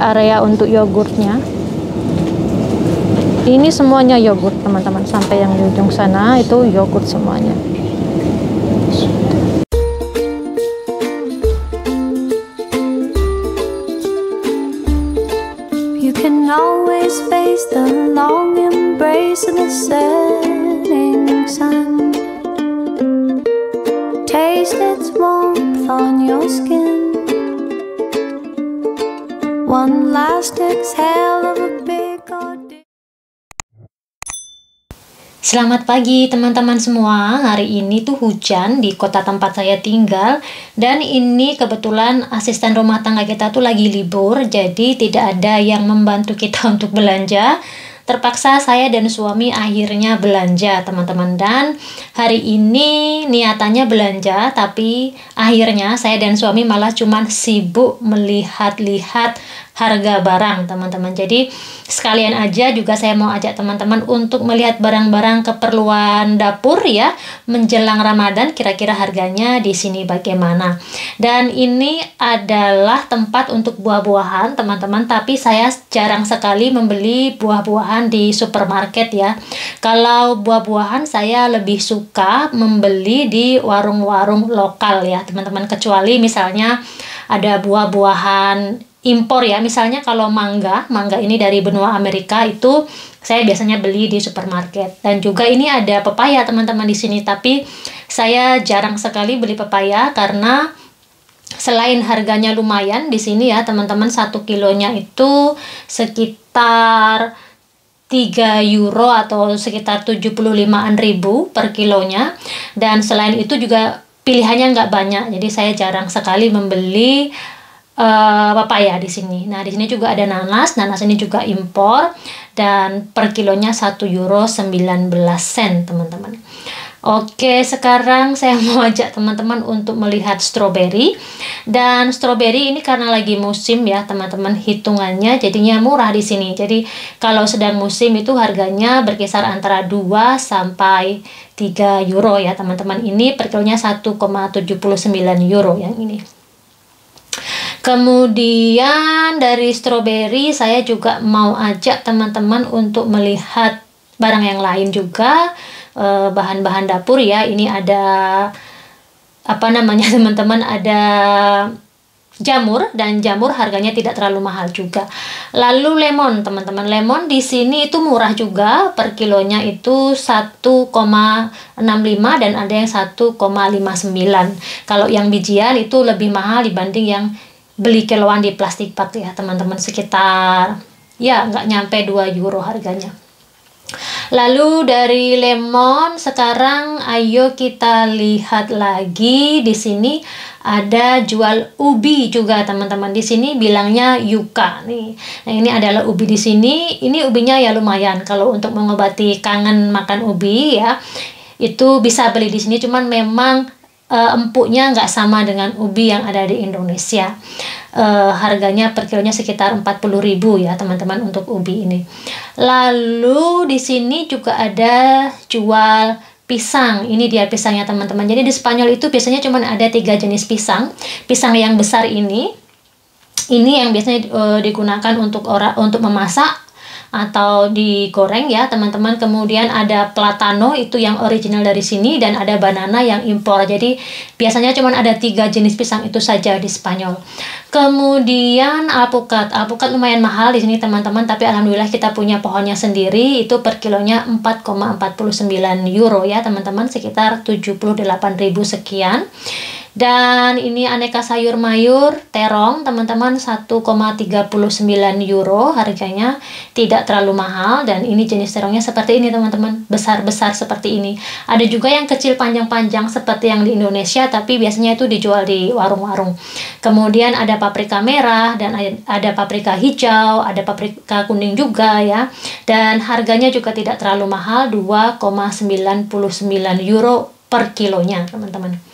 area untuk yogurtnya. Ini semuanya yogurt teman-teman, sampai yang di ujung sana itu yogurt semuanya. You can always face the long embrace of the setting sun. Taste its warmth on your skin. One last exhale of a big ordeal. Selamat pagi teman-teman semua. Hari ini tuh hujan di kota tempat saya tinggal. Dan ini kebetulan asisten rumah tangga kita tuh lagi libur. Jadi tidak ada yang membantu kita untuk belanja. Terpaksa saya dan suami akhirnya belanja teman-teman. Dan hari ini niatannya belanja, tapi akhirnya saya dan suami malah cuman sibuk melihat-lihat harga barang teman-teman. Jadi sekalian aja juga saya mau ajak teman-teman untuk melihat barang-barang keperluan dapur ya, menjelang Ramadan, kira-kira harganya di sini bagaimana. Dan ini adalah tempat untuk buah-buahan teman-teman, tapi saya jarang sekali membeli buah-buahan di supermarket ya. Kalau buah-buahan saya lebih suka membeli di warung-warung lokal ya teman-teman, kecuali misalnya ada buah-buahan impor ya, misalnya kalau mangga ini dari benua Amerika, itu saya biasanya beli di supermarket. Dan juga ini ada pepaya teman-teman di sini, tapi saya jarang sekali beli pepaya karena selain harganya lumayan di sini ya teman-teman, 1 kilonya itu sekitar 3 euro atau sekitar 75-an ribu per kilonya. Dan selain itu juga pilihannya nggak banyak, jadi saya jarang sekali membeli papaya di sini. Nah, di sini juga ada nanas ini juga impor, dan per kilonya 1 euro 19 sen teman-teman. Oke, sekarang saya mau ajak teman-teman untuk melihat stroberi. Dan stroberi ini karena lagi musim ya teman-teman, hitungannya jadinya murah di sini. Jadi kalau sedang musim itu harganya berkisar antara 2 sampai 3 euro ya teman-teman. Ini per kilonya 1,79 euro yang ini. Kemudian dari stroberi saya juga mau ajak teman-teman untuk melihat barang yang lain juga, bahan-bahan dapur ya. Ini ada apa namanya teman-teman, ada jamur, dan jamur harganya tidak terlalu mahal juga. Lalu lemon teman-teman, lemon di sini itu murah juga, per kilonya itu 1,65 dan ada yang 1,59. Kalau yang bijian itu lebih mahal dibanding yang beli kiloan di plastik bag ya teman-teman, sekitar ya nggak nyampe 2 euro harganya. Lalu dari lemon sekarang ayo kita lihat lagi, di sini ada jual ubi juga teman-teman. Di sini bilangnya yuka nih. Nah, ini adalah ubi di sini. Ini ubinya ya lumayan, kalau untuk mengobati kangen makan ubi ya, itu bisa beli di sini, cuman memang empuknya nggak sama dengan ubi yang ada di Indonesia. Harganya per kilonya sekitar 40.000 ya teman-teman untuk ubi ini. Lalu di sini juga ada jual pisang. Ini dia pisangnya teman-teman. Jadi di Spanyol itu biasanya cuma ada 3 jenis pisang. Pisang yang besar ini yang biasanya digunakan untuk memasak atau digoreng ya teman-teman. Kemudian ada platano, itu yang original dari sini, dan ada banana yang impor. Jadi biasanya cuma ada 3 jenis pisang itu saja di Spanyol. Kemudian alpukat lumayan mahal di sini teman-teman, tapi alhamdulillah kita punya pohonnya sendiri. Itu per kilonya 4,49 euro ya teman-teman, sekitar 78.000 sekian. Dan ini aneka sayur mayur terong teman-teman, 1,39 euro harganya, tidak terlalu mahal. Dan ini jenis terongnya seperti ini teman-teman, besar-besar seperti ini. Ada juga yang kecil panjang-panjang seperti yang di Indonesia, tapi biasanya itu dijual di warung-warung. Kemudian ada paprika merah, dan ada paprika hijau, ada paprika kuning juga ya. Dan harganya juga tidak terlalu mahal, 2,99 euro per kilonya teman-teman.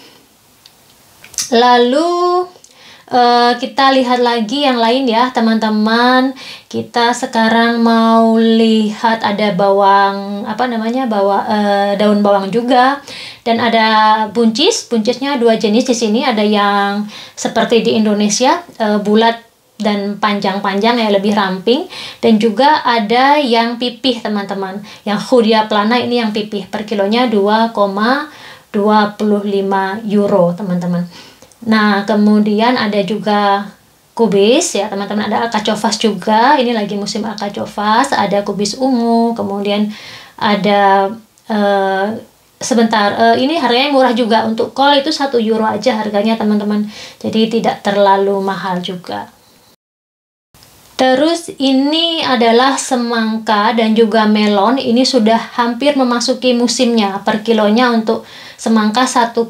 Lalu kita lihat lagi yang lain ya teman-teman. Kita sekarang mau lihat ada bawang, daun bawang juga, dan ada buncisnya 2 jenis di sini. Ada yang seperti di Indonesia bulat dan panjang-panjang ya, lebih ramping. Dan juga ada yang pipih teman-teman, yang Hoodia plana ini yang pipih, per kilonya 2,25 euro teman-teman. Nah kemudian ada juga kubis ya teman-teman, ada alcachofas juga, ini lagi musim alcachofas, ada kubis ungu, kemudian ada ini harganya murah juga, untuk kol itu 1 euro aja harganya teman-teman, jadi tidak terlalu mahal juga. Terus ini adalah semangka dan juga melon, ini sudah hampir memasuki musimnya, per kilonya untuk semangka 1,75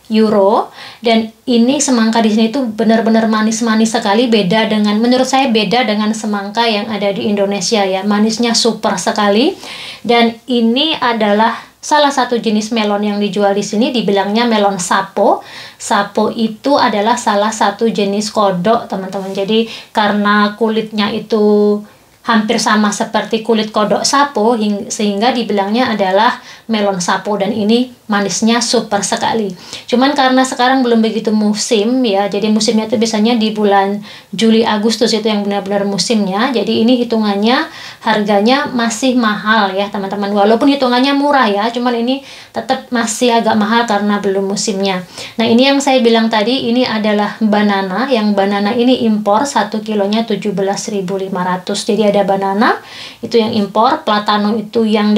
euro, dan ini semangka di sini tuh benar-benar manis-manis sekali, beda dengan, menurut saya beda dengan semangka yang ada di Indonesia ya, manisnya super sekali. Dan ini adalah salah satu jenis melon yang dijual di sini, dibilangnya melon sapo. Sapo itu adalah salah satu jenis kodok teman-teman, jadi karena kulitnya itu hampir sama seperti kulit kodok sapo, sehingga dibilangnya adalah melon sapo, dan ini manisnya super sekali. Cuman karena sekarang belum begitu musim ya, jadi musimnya itu biasanya di bulan Juli Agustus itu yang benar-benar musimnya, jadi ini hitungannya harganya masih mahal ya teman-teman, walaupun hitungannya murah ya, cuman ini tetap masih agak mahal karena belum musimnya. Nah ini yang saya bilang tadi, ini adalah banana, yang banana ini impor, 1 kilonya 17.500, jadi ada banana itu yang impor, platano itu yang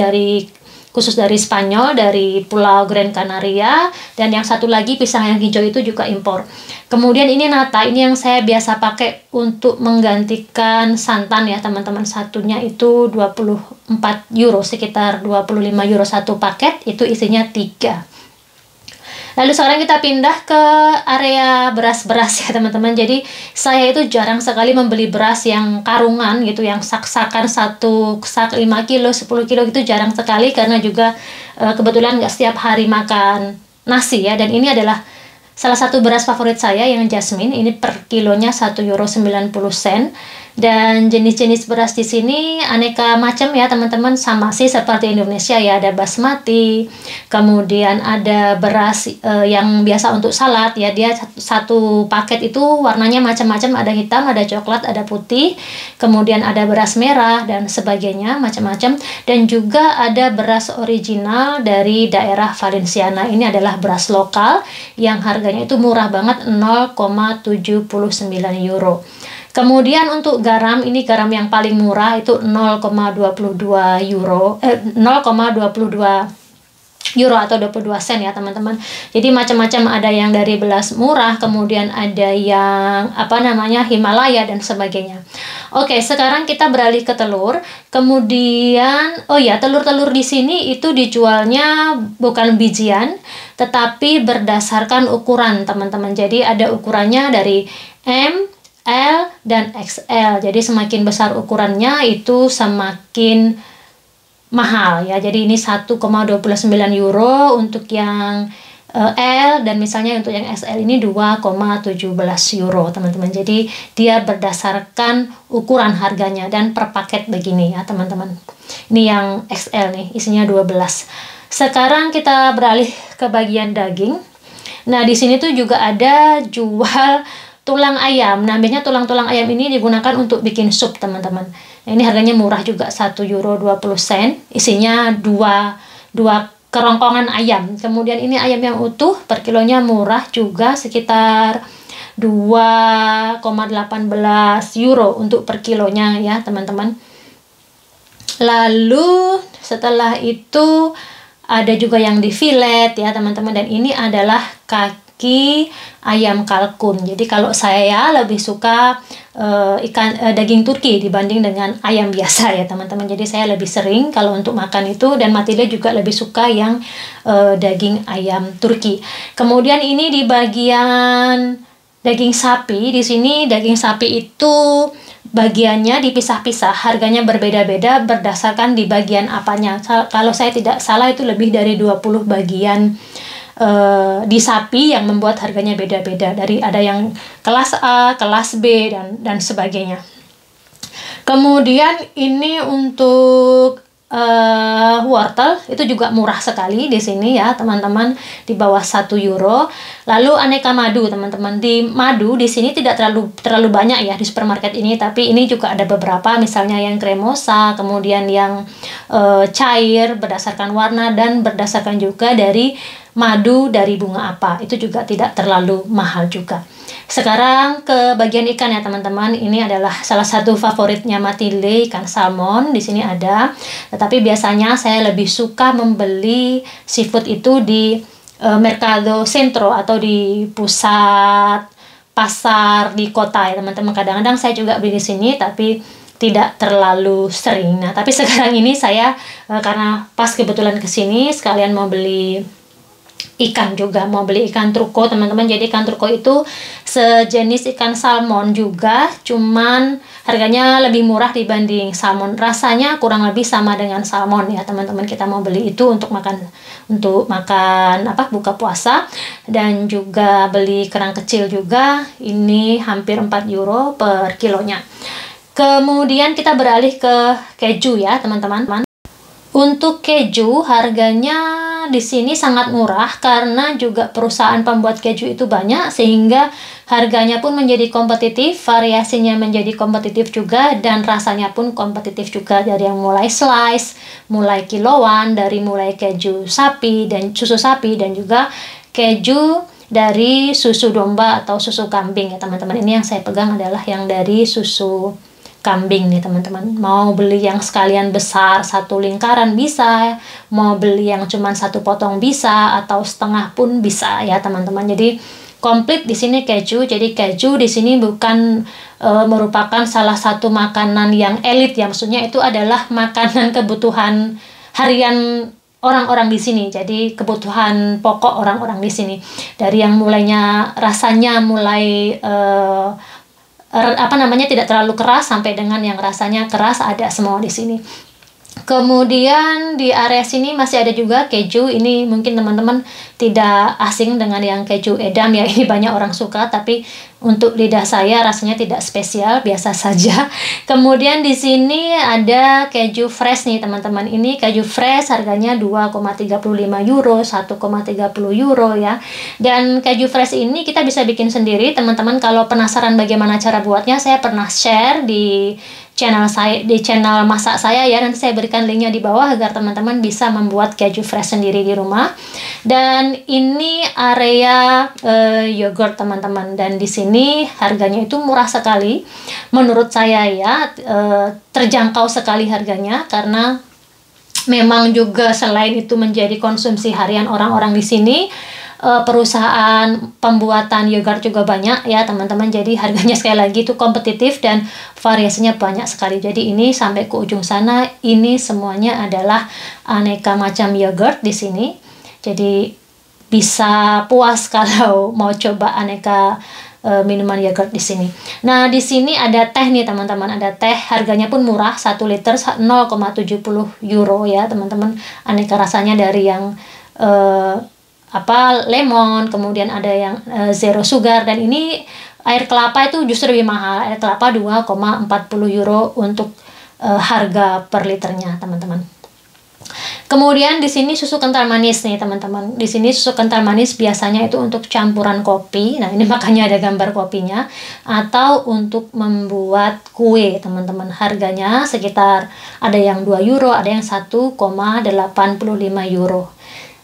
khusus dari Spanyol, dari Pulau Gran Canaria, dan yang satu lagi pisang yang hijau itu juga impor. Kemudian ini nata, ini yang saya biasa pakai untuk menggantikan santan ya teman-teman, satunya itu 24 euro, sekitar 25 euro satu paket, itu isinya 3. Lalu sekarang kita pindah ke area beras-beras ya teman-teman. Jadi saya itu jarang sekali membeli beras yang karungan gitu, yang sak-sakan, satu sak 5 kilo, 10 kilo gitu jarang sekali, karena juga kebetulan nggak setiap hari makan nasi ya. Dan ini adalah salah satu beras favorit saya yang jasmine, ini per kilonya 1,90 euro. Dan jenis-jenis beras di sini aneka macam ya teman-teman, sama sih seperti Indonesia ya, ada basmati, kemudian ada beras yang biasa untuk salad ya, dia satu paket itu warnanya macam-macam, ada hitam, ada coklat, ada putih, kemudian ada beras merah dan sebagainya, macam-macam. Dan juga ada beras original dari daerah Valenciana, ini adalah beras lokal yang harganya itu murah banget, 0,79 euro. Kemudian untuk garam, ini garam yang paling murah itu 0,22 euro, 0,22 euro atau 22 sen ya teman-teman. Jadi macam-macam, ada yang dari beras murah, kemudian ada yang Himalaya dan sebagainya. Oke, sekarang kita beralih ke telur. Kemudian telur-telur di sini itu dijualnya bukan bijian, tetapi berdasarkan ukuran teman-teman. Jadi ada ukurannya dari M, L, dan XL. Jadi semakin besar ukurannya itu semakin mahal ya. Jadi ini 1,29 euro untuk yang L, dan misalnya untuk yang XL ini 2,17 euro teman-teman. Jadi dia berdasarkan ukuran harganya, dan per paket begini ya teman-teman. Ini yang XL nih, isinya 12. Sekarang kita beralih ke bagian daging. Nah di sini tuh juga ada jual tulang ayam. Nah biasanya tulang-tulang ayam ini digunakan untuk bikin sup teman-teman. Nah, ini harganya murah juga, 1,20 euro, isinya dua kerongkongan ayam. Kemudian ini ayam yang utuh, per kilonya murah juga, sekitar 2,18 euro untuk per kilonya ya teman-teman. Lalu setelah itu ada juga yang di fillet ya teman-teman, dan ini adalah kaki ayam kalkun. Jadi kalau saya lebih suka daging Turki dibanding dengan ayam biasa ya teman-teman. Jadi saya lebih sering kalau untuk makan itu, dan Matilda juga lebih suka yang daging ayam Turki. Kemudian ini di bagian daging sapi, di sini daging sapi itu bagiannya dipisah-pisah, harganya berbeda-beda berdasarkan di bagian apanya. Kalau saya tidak salah itu lebih dari 20 bagian di sapi yang membuat harganya beda-beda, dari ada yang kelas A, kelas B, dan sebagainya. Kemudian ini untuk wortel itu juga murah sekali di sini ya teman-teman, di bawah 1 euro. Lalu aneka madu teman-teman, di madu di sini tidak terlalu banyak ya di supermarket ini, tapi ini juga ada beberapa, misalnya yang cremosa, kemudian yang cair berdasarkan warna dan berdasarkan juga dari madu dari bunga apa, itu juga tidak terlalu mahal juga. Sekarang ke bagian ikan ya teman-teman. Ini adalah salah satu favoritnya Matilde, ikan salmon. Di sini ada. Tetapi biasanya saya lebih suka membeli seafood itu di Mercado Centro atau di pusat pasar di kota ya teman-teman. Kadang-kadang saya juga beli di sini, tapi tidak terlalu sering. Nah, tapi sekarang ini saya karena pas kebetulan ke sini sekalian mau beli ikan juga, mau beli ikan truko teman-teman. Jadi ikan truko itu sejenis ikan salmon juga, cuman harganya lebih murah dibanding salmon. Rasanya kurang lebih sama dengan salmon ya teman-teman. Kita mau beli itu untuk makan buka puasa, dan juga beli kerang kecil juga. Ini hampir 4 euro per kilonya. Kemudian kita beralih ke keju ya teman-teman. Untuk keju harganya di sini sangat murah karena juga perusahaan pembuat keju itu banyak, sehingga harganya pun menjadi kompetitif, variasinya menjadi kompetitif juga, dan rasanya pun kompetitif juga, dari yang mulai slice, mulai kiloan, dari mulai keju sapi dan susu sapi, dan juga keju dari susu domba atau susu kambing ya teman-teman. Ini yang saya pegang adalah yang dari susu kambing nih teman-teman. Mau beli yang sekalian besar satu lingkaran bisa, mau beli yang cuman satu potong bisa, atau setengah pun bisa ya teman-teman. Jadi komplit di sini keju. Jadi keju di sini bukan merupakan salah satu makanan yang elit ya, maksudnya itu adalah makanan kebutuhan harian orang-orang di sini. Jadi kebutuhan pokok orang-orang di sini, dari yang mulainya rasanya mulai tidak terlalu keras sampai dengan yang rasanya keras, ada semua di sini. Kemudian di area sini masih ada juga keju. Ini mungkin teman-teman tidak asing dengan yang keju edam ya. Ini banyak orang suka, tapi untuk lidah saya rasanya tidak spesial, biasa saja. Kemudian di sini ada keju fresh nih teman-teman. Ini keju fresh harganya 2,35 euro, 1,30 euro ya. Dan keju fresh ini kita bisa bikin sendiri teman-teman. Kalau penasaran bagaimana cara buatnya, saya pernah share di channel saya, di channel masak saya ya. Nanti saya berikan linknya di bawah agar teman-teman bisa membuat keju fresh sendiri di rumah. Dan ini area yogurt teman-teman, dan di sini harganya itu murah sekali menurut saya ya, terjangkau sekali harganya, karena memang juga selain itu menjadi konsumsi harian orang-orang di sini. Perusahaan pembuatan yogurt juga banyak ya teman-teman. Jadi harganya sekali lagi itu kompetitif dan variasinya banyak sekali. Jadi ini sampai ke ujung sana, ini semuanya adalah aneka macam yogurt di sini. Jadi bisa puas kalau mau coba aneka minuman yogurt di sini. Nah, di sini ada teh nih teman-teman. Ada teh, harganya pun murah, 1 liter 0,70 euro ya teman-teman. Aneka rasanya dari yang lemon, kemudian ada yang zero sugar, dan ini air kelapa itu justru lebih mahal. Air kelapa 2,40 euro untuk harga per liternya teman-teman. Kemudian di sini susu kental manis nih teman-teman. Di sini susu kental manis biasanya itu untuk campuran kopi. Nah, ini makanya ada gambar kopinya, atau untuk membuat kue teman-teman. Harganya sekitar ada yang 2 euro, ada yang 1,85 euro.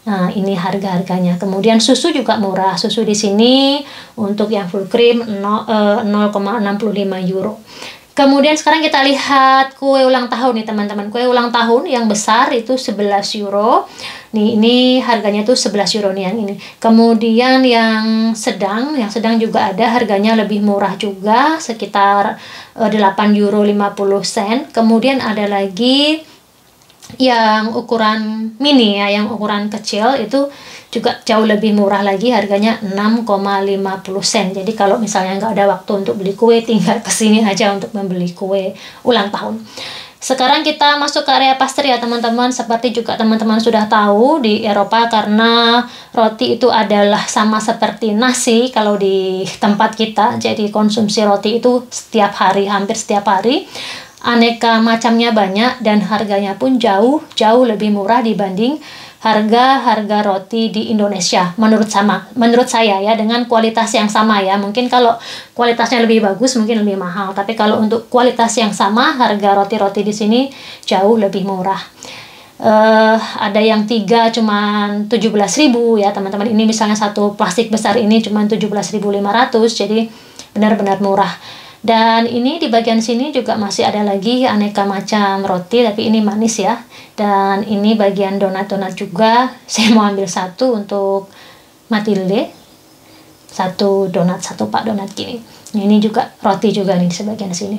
Nah, ini harga-harganya. Kemudian susu juga murah. Susu di sini untuk yang full cream 0,65 euro. Kemudian sekarang kita lihat kue ulang tahun nih teman-teman. Kue ulang tahun yang besar itu 11 euro. Nih, ini harganya tuh 11 euro nih yang ini. Kemudian yang sedang juga ada, harganya lebih murah juga, sekitar 8 euro 50 sen. Kemudian ada lagi yang ukuran mini ya, yang ukuran kecil itu juga jauh lebih murah lagi, harganya 6,50 sen. Jadi kalau misalnya nggak ada waktu untuk beli kue, tinggal kesini aja untuk membeli kue ulang tahun. Sekarang kita masuk ke area pastry ya teman-teman. Seperti juga teman-teman sudah tahu, di Eropa karena roti itu adalah sama seperti nasi kalau di tempat kita. Jadi konsumsi roti itu setiap hari, hampir setiap hari. aneka macamnya banyak, dan harganya pun jauh lebih murah dibanding harga roti di Indonesia menurut saya ya, dengan kualitas yang sama ya. Mungkin kalau kualitasnya lebih bagus mungkin lebih mahal, tapi kalau untuk kualitas yang sama, harga roti-roti di sini jauh lebih murah. Ada yang 3 cuman 17.000 ya teman-teman. Ini misalnya satu plastik besar ini cuman 17.500, jadi benar-benar murah. Dan ini di bagian sini juga masih ada lagi aneka macam roti, tapi ini manis ya. Dan ini bagian donat-donat juga. Saya mau ambil satu untuk Matilde. Satu donat, satu pak donat gini. Nah, ini juga roti juga nih di sebagian sini.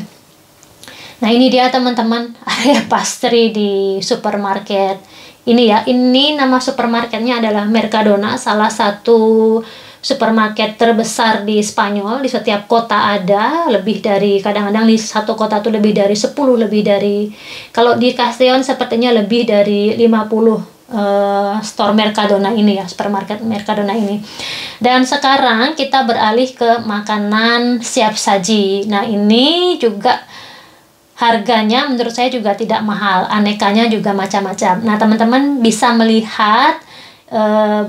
Nah, ini dia teman-teman, area pastry di supermarket. Ini ya, ini nama supermarketnya adalah Mercadona, salah satu supermarket terbesar di Spanyol. Di setiap kota ada, lebih dari, kadang-kadang di satu kota tuh lebih dari 10, lebih dari, kalau di Castellón sepertinya lebih dari 50 store Mercadona ini ya, supermarket Mercadona ini. Dan sekarang kita beralih ke makanan siap saji. Nah, ini juga harganya menurut saya juga tidak mahal, anekanya juga macam-macam. Nah, teman-teman bisa melihat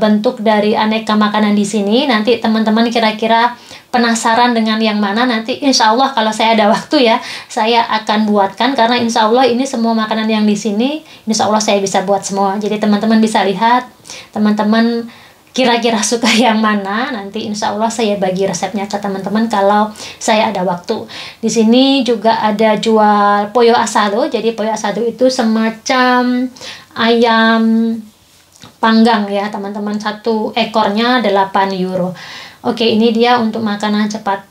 bentuk dari aneka makanan di sini. Nanti teman-teman kira-kira penasaran dengan yang mana, nanti insya Allah kalau saya ada waktu ya, saya akan buatkan, karena insya Allah ini semua makanan yang di sini insya Allah saya bisa buat semua. Jadi teman-teman bisa lihat, teman-teman kira-kira suka yang mana, nanti insya Allah saya bagi resepnya ke teman-teman kalau saya ada waktu. Di sini juga ada jual pollo asado. Jadi pollo asado itu semacam ayam panggang ya teman-teman, satu ekornya 8 euro. Oke, ini dia untuk makanan cepat,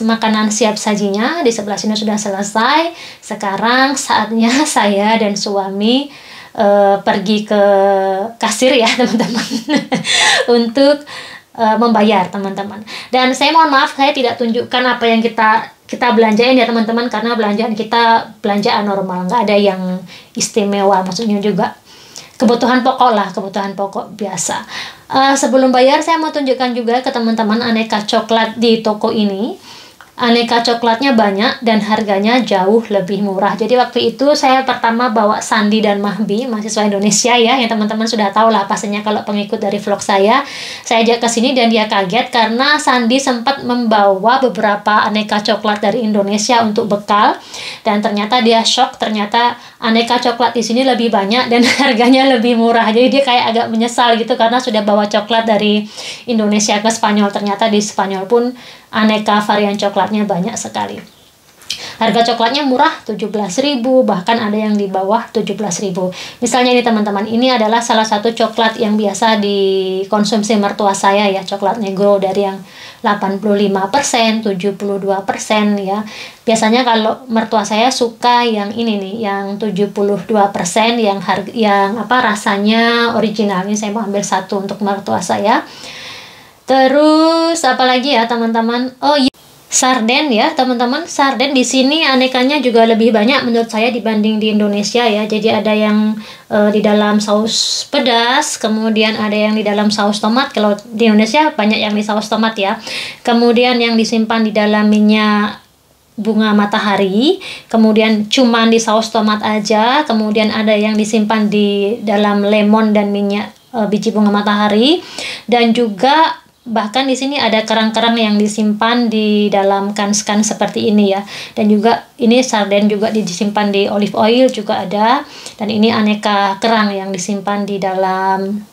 makanan siap sajinya. Di sebelah sini sudah selesai. Sekarang saatnya saya dan suami pergi ke kasir ya teman-teman untuk membayar teman-teman. Dan saya mohon maaf, saya tidak tunjukkan apa yang kita belanjain ya teman-teman, karena belanjaan kita belanjaan normal, nggak ada yang istimewa, maksudnya juga kebutuhan pokok lah, kebutuhan pokok biasa. Sebelum bayar saya mau tunjukkan juga ke teman-teman aneka coklat di toko ini. Aneka coklatnya banyak dan harganya jauh lebih murah. Jadi waktu itu saya pertama bawa Sandi dan Mahbi, mahasiswa Indonesia ya, yang teman-teman sudah tahu lah pastinya kalau pengikut dari vlog saya ajak ke sini, dan dia kaget karena Sandi sempat membawa beberapa aneka coklat dari Indonesia untuk bekal, dan ternyata dia shock, ternyata aneka coklat di sini lebih banyak dan harganya lebih murah. Jadi dia kayak agak menyesal gitu karena sudah bawa coklat dari Indonesia ke Spanyol. Ternyata di Spanyol pun aneka varian coklatnya banyak sekali. Harga coklatnya murah, 17.000, bahkan ada yang di bawah 17.000. Misalnya ini teman-teman, ini adalah salah satu coklat yang biasa dikonsumsi mertua saya ya, coklat negro dari yang 85%, 72% ya. Biasanya kalau mertua saya suka yang ini nih, yang 72%, yang rasanya original. Ini saya mau ambil satu untuk mertua saya. Terus apalagi ya teman-teman? Oh iya, sarden ya teman-teman. Sarden di sini anekanya juga lebih banyak menurut saya dibanding di Indonesia ya. Jadi ada yang di dalam saus pedas, kemudian ada yang di dalam saus tomat. Kalau di Indonesia banyak yang di saus tomat ya. Kemudian yang disimpan di dalam minyak bunga matahari, kemudian cuman di saus tomat aja, kemudian ada yang disimpan di dalam lemon dan minyak biji bunga matahari, dan juga bahkan di sini ada kerang-kerang yang disimpan di dalam kans-kans seperti ini ya. Dan juga ini sarden juga disimpan di olive oil juga ada, dan ini aneka kerang yang disimpan di dalam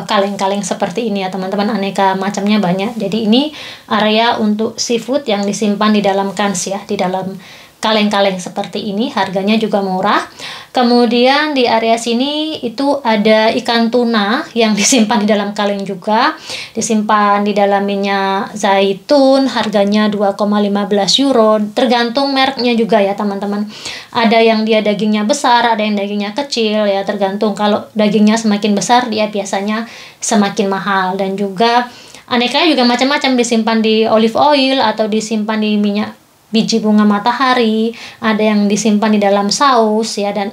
kaleng-kaleng seperti ini ya teman-teman. Aneka macamnya banyak. Jadi ini area untuk seafood yang disimpan di dalam kans ya, di dalam kaleng-kaleng seperti ini. Harganya juga murah. Kemudian di area sini itu ada ikan tuna yang disimpan di dalam kaleng juga, disimpan di dalam minyak zaitun. Harganya 2,15 euro, tergantung mereknya juga ya teman-teman. Ada yang dia dagingnya besar, ada yang dagingnya kecil ya, tergantung. Kalau dagingnya semakin besar dia biasanya semakin mahal. Dan juga anekanya juga macam-macam, disimpan di olive oil atau disimpan di minyak biji bunga matahari, ada yang disimpan di dalam saus ya. Dan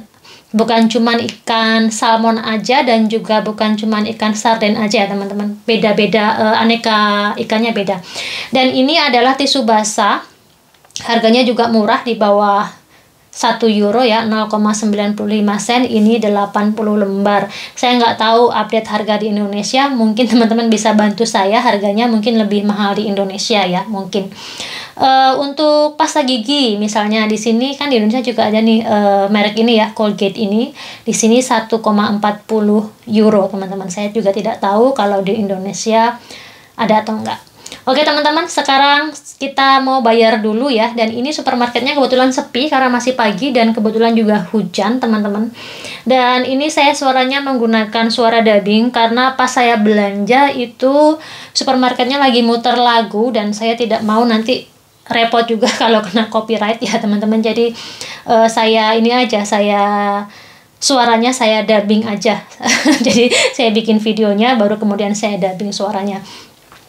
bukan cuman ikan salmon aja, dan juga bukan cuman ikan sarden aja ya teman-teman, beda-beda, aneka ikannya beda. Dan ini adalah tisu basah, harganya juga murah, di bawah 1 euro ya, 0,95 sen, ini 80 lembar. Saya nggak tahu update harga di Indonesia, mungkin teman-teman bisa bantu saya, harganya mungkin lebih mahal di Indonesia ya, mungkin. Untuk pasta gigi misalnya di sini kan di Indonesia juga ada nih merek ini ya, Colgate ini. Di sini 1,40 euro teman-teman. Saya juga tidak tahu kalau di Indonesia ada atau enggak. Oke teman-teman, sekarang kita mau bayar dulu ya. Dan ini supermarketnya kebetulan sepi karena masih pagi dan kebetulan juga hujan teman-teman. Dan ini saya suaranya menggunakan suara dubbing karena pas saya belanja itu supermarketnya lagi muter lagu dan saya tidak mau nanti repot juga kalau kena copyright ya teman-teman. Jadi saya ini aja, suaranya saya dubbing aja. Jadi saya bikin videonya baru kemudian saya dubbing suaranya.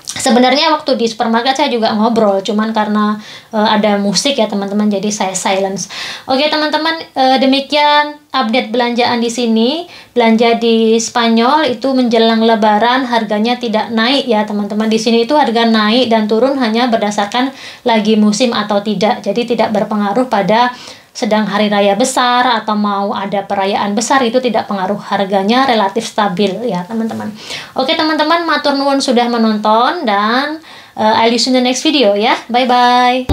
Sebenarnya waktu di supermarket saya juga ngobrol, cuman karena ada musik ya teman-teman, jadi saya silence. Oke teman-teman, demikian update belanjaan di sini. Belanja di Spanyol itu menjelang Lebaran harganya tidak naik ya teman-teman. Di sini itu harga naik dan turun hanya berdasarkan lagi musim atau tidak. Jadi tidak berpengaruh pada sedang hari raya besar atau mau ada perayaan besar, itu tidak pengaruh, harganya relatif stabil ya teman-teman. Oke teman-teman, matur nuwun sudah menonton dan I'll see you in the next video ya. Bye bye.